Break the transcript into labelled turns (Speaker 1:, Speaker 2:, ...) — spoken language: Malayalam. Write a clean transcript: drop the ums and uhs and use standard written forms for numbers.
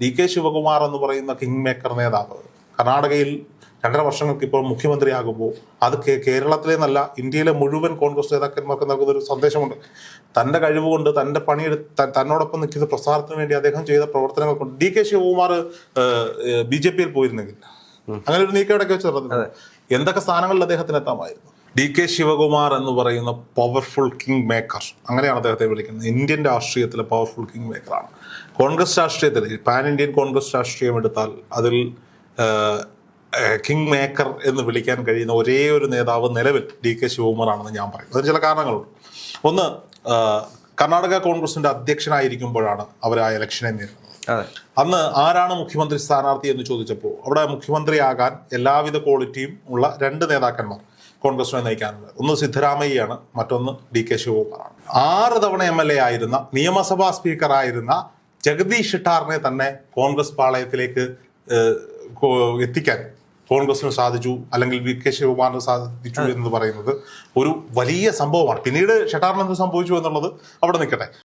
Speaker 1: DK ശിവകുമാർ എന്ന് പറയുന്ന കിങ് മേക്കർ നേതാവ് കർണാടകയിൽ 2.5 വർഷങ്ങൾക്ക് ഇപ്പോൾ മുഖ്യമന്ത്രിയാകുമ്പോൾ അത് കേരളത്തിലെ നല്ല ഇന്ത്യയിലെ മുഴുവൻ കോൺഗ്രസ് നേതാക്കന്മാർക്ക് നൽകുന്ന ഒരു സന്ദേശമുണ്ട്. തന്റെ കഴിവുകൊണ്ട് തന്റെ തന്നോടൊപ്പം നിൽക്കുന്ന പ്രസ്ഥാനത്തിന് വേണ്ടി അദ്ദേഹം ചെയ്ത പ്രവർത്തനങ്ങൾ കൊണ്ട് DK ശിവകുമാർ BJP-യിൽ പോയിരുന്നെങ്കിൽ അങ്ങനെ ഒരു നീക്കം ഇടയ്ക്ക് വെച്ച് നടന്നത് എന്തൊക്കെ സ്ഥാനങ്ങളിൽ അദ്ദേഹത്തിന് എത്താമായിരുന്നു. DK ശിവകുമാർ എന്ന് പറയുന്ന പവർഫുൾ കിങ് മേക്കർ, അങ്ങനെയാണ് അദ്ദേഹത്തെ വിളിക്കുന്നത്. ഇന്ത്യൻ രാഷ്ട്രീയത്തിലെ പവർഫുൾ കിങ് മേക്കറാണ്. കോൺഗ്രസ് രാഷ്ട്രീയത്തിൽ പാൻ ഇന്ത്യൻ കോൺഗ്രസ് രാഷ്ട്രീയം എടുത്താൽ അതിൽ കിങ് മേക്കർ എന്ന് വിളിക്കാൻ കഴിയുന്ന ഒരേ ഒരു നേതാവ് നിലവിൽ DK ശിവകുമാർ ആണെന്ന് ഞാൻ പറയും. അതിന് ചില കാരണങ്ങളുണ്ട്. ഒന്ന്, കർണാടക കോൺഗ്രസിന്റെ അധ്യക്ഷനായിരിക്കുമ്പോഴാണ് അവർ ആ ഇലക്ഷനെ നേരിടുന്നത്. അന്ന് ആരാണ് മുഖ്യമന്ത്രി സ്ഥാനാർത്ഥി എന്ന് ചോദിച്ചപ്പോൾ അവിടെ മുഖ്യമന്ത്രിയാകാൻ എല്ലാവിധ ക്വാളിറ്റിയും ഉള്ള 2 നേതാക്കന്മാർ കോൺഗ്രസിനെ നയിക്കാനുള്ളത്. ഒന്ന് സിദ്ധരാമയ്യാണ്, മറ്റൊന്ന് DK ശിവകുമാറാണ്. 6 തവണ MLA ആയിരുന്ന, നിയമസഭാ സ്പീക്കറായിരുന്ന ജഗദീഷ് ഷെട്ടാറിനെ തന്നെ കോൺഗ്രസ് പാളയത്തിലേക്ക് എത്തിക്കാൻ കോൺഗ്രസിന് സാധിച്ചു, അല്ലെങ്കിൽ DK ശിവകുമാറിന് സാധിച്ചു എന്ന് പറയുന്നത് ഒരു വലിയ സംഭവമാണ്. പിന്നീട് ഷെട്ടാറിന് എന്ത് സംഭവിച്ചു എന്നുള്ളത് അവിടെ നിൽക്കട്ടെ.